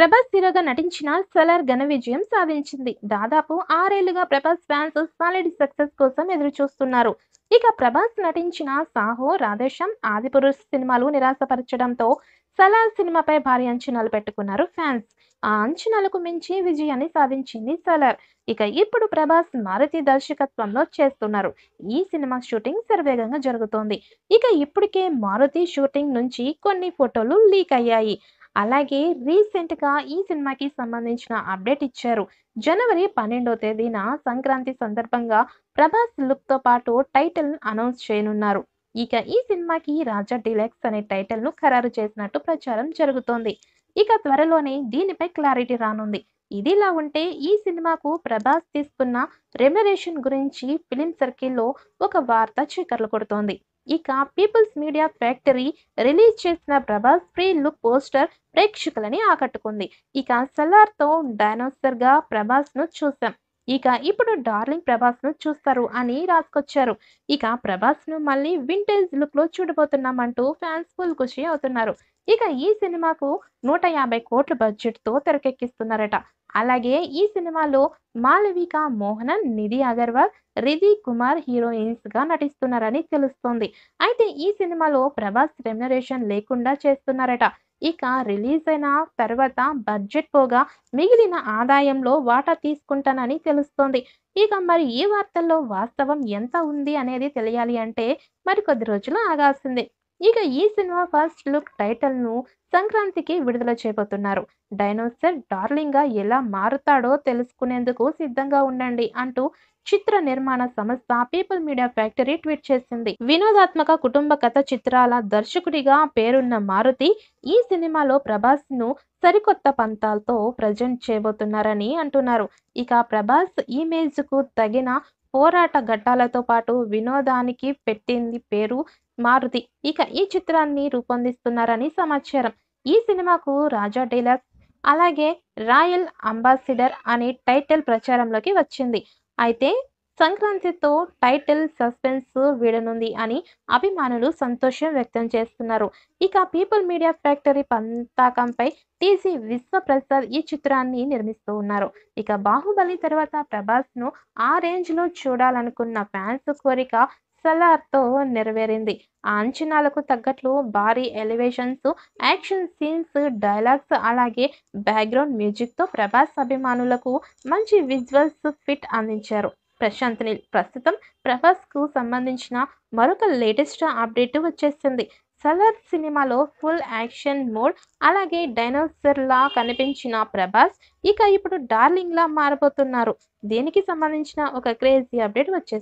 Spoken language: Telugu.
ప్రభాస్ హీరోగా నటించిన 'సలార్' ఘన విజయం సాధించింది. దాదాపు 6 ఏళ్లుగా ప్రభాస్ ఫ్యాన్స్ సాలిడ్ సక్సెస్ కోసం ఎదురుచూస్తున్నారు. ఇక ప్రభాస్ నటించిన 'సాహో', 'రాధేశ్యామ్', 'ఆదిపురుష్' సినిమాలు నిరాశపరచడంతో 'సలార్' సినిమాపై భారీ అంచనాలు పెట్టుకున్నారు ఫ్యాన్స్. ఆ అంచనాలకు మించి విజయాన్ని సాధించింది 'సలార్'. ఇక ఇప్పుడు ప్రభాస్ 'మారుతి' దర్శకత్వంలో చేస్తున్నారు. ఈ సినిమా షూటింగ్ శరవేగంగా జరుగుతోంది. ఇక ఇప్పటికే 'మారుతి' షూటింగ్ నుంచి కొన్ని ఫోటోలు లీక్ అయ్యాయి. అలాగే రీసెంట్‌గా ఈ సినిమాకి సంబంధించిన అప్డేట్ ఇచ్చారు. జనవరి 12వ తేదీన సంక్రాంతి సందర్భంగా ప్రభాస్ లుక్‌తో పాటు టైటిల్ అనౌన్స్ చేయనున్నారు. ఇక ఈ సినిమాకి 'రాజా డీలక్స్' అనే టైటిల్‌ను ఖరారు చేసినట్టు ప్రచారం జరుగుతోంది. ఇక త్వరలోనే దీనిపై క్లారిటీ రానుంది. ఇదిలా ఉంటే ఈ సినిమాకు ప్రభాస్ తీసుకున్న రెమ్యునరేషన్ గురించి ఫిల్మ్ సర్కిల్‌లో ఒక వార్త చక్కర్లు కొడుతోంది. ఇక పీపుల్స్ మీడియా ఫ్యాక్టరీ రిలీజ్ చేసిన ప్రభాస్ ప్రీ లుక్ పోస్టర్ ప్రేక్షకులని ఆకట్టుకుంది. ఇక 'సలార్'తో డైనోసార్‌గా ప్రభాస్‌ను చూసాం. ఇక ఇప్పుడు డార్లింగ్ ప్రభాస్‌ను చూస్తారు అని రాసుకొచ్చారు. ఇక ప్రభాస్‌ను మళ్ళీ వింటేజ్ లుక్‌లో చూడబోతున్నామంటూ ఫ్యాన్స్ ఫుల్ ఖుషి అవుతున్నారు. ఇక ఈ సినిమాకు 150 కోట్ల బడ్జెట్‌తో తెరకెక్కిస్తున్నారట. అలాగే ఈ సినిమాలో మాళవిక మోహనన్, నిధి అగర్వాల్, రిధి కుమార్ హీరోయిన్స్‌గా నటిస్తున్నారని తెలుస్తోంది. అయితే ఈ సినిమాలో ప్రభాస్ రెమ్యునరేషన్ లేకుండా చేస్తున్నారట. ఇక రిలీజ్ అయిన తర్వాత బడ్జెట్ పోగా మిగిలిన ఆదాయంలో వాటా తీసుకుంటానని తెలుస్తోంది. ఇక మరి ఈ వార్తల్లో వాస్తవం ఎంత ఉంది అనేది తెలియాలి అంటే మరికొద్ది రోజులు ఆగాల్సిందే. ఇక ఈ సినిమా ఫస్ట్ లుక్ టైటిల్‌ను సంక్రాంతికి విడుదల చేయబోతున్నారు. డైనోసార్ డార్లింగ్‌గా ఎలా మారుతాడో తెలుసుకునేందుకు సిద్ధంగా ఉండండి అంటూ చిత్ర నిర్మాణ సంస్థ పీపుల్ మీడియా ఫ్యాక్టరీ ట్వీట్ చేసింది. వినోదాత్మక కుటుంబ కథ చిత్రాల దర్శకుడిగా పేరున్న మారుతి ఈ సినిమాలో ప్రభాస్‌ను సరికొత్త పంతాలతో ప్రజెంట్ చేయబోతున్నారని అంటున్నారు. ఇక ప్రభాస్ ఇమేజ్‌కు తగిన పోరాట ఘట్టాలతో పాటు వినోదానికి పెట్టింది పేరు మారుతి. ఇక ఈ చిత్రాన్ని రూపొందిస్తున్నారని సమాచారం. ఈ సినిమాకు 'రాజా డీలక్స్' అలాగే 'రాయల్ అంబాసిడర్' అనే టైటిల్ ప్రచారంలోకి వచ్చింది. అయితే సంక్రాంతితో టైటిల్ సస్పెన్స్ వీడనుంది అని అభిమానులు సంతోషం వ్యక్తం చేస్తున్నారు. ఇక పీపుల్ మీడియా ఫ్యాక్టరీ పతాకంపై టీసీ విశ్వప్రసాద్ ఈ చిత్రాన్ని నిర్మిస్తూ ఉన్నారు. ఇక 'బాహుబలి' తర్వాత ప్రభాస్‌ను ఆ రేంజ్‌లో చూడాలనుకున్న ఫ్యాన్స్ కోరిక 'సలార్'తో నెరవేరింది. ఆ అంచనాలకు తగ్గట్లు భారీ ఎలివేషన్స్, యాక్షన్ సీన్స్, డైలాగ్స్ అలాగే బ్యాక్‌గ్రౌండ్ మ్యూజిక్‌తో ప్రభాస్ అభిమానులకు మంచి విజువల్స్ ఫిట్ అందించారు ప్రశాంత్ నీల్. ప్రస్తుతం ప్రభాస్‌కు సంబంధించిన మరొక లేటెస్ట్ అప్డేట్ వచ్చేసింది. 'సలార్' సినిమాలో ఫుల్ యాక్షన్ మోడ్ అలాగే డైనోసార్‌లా కనిపించిన ప్రభాస్ ఇక ఇప్పుడు డార్లింగ్‌లా మారబోతున్నారు. దీనికి సంబంధించిన ఒక క్రేజీ అప్డేట్ వచ్చేసింది.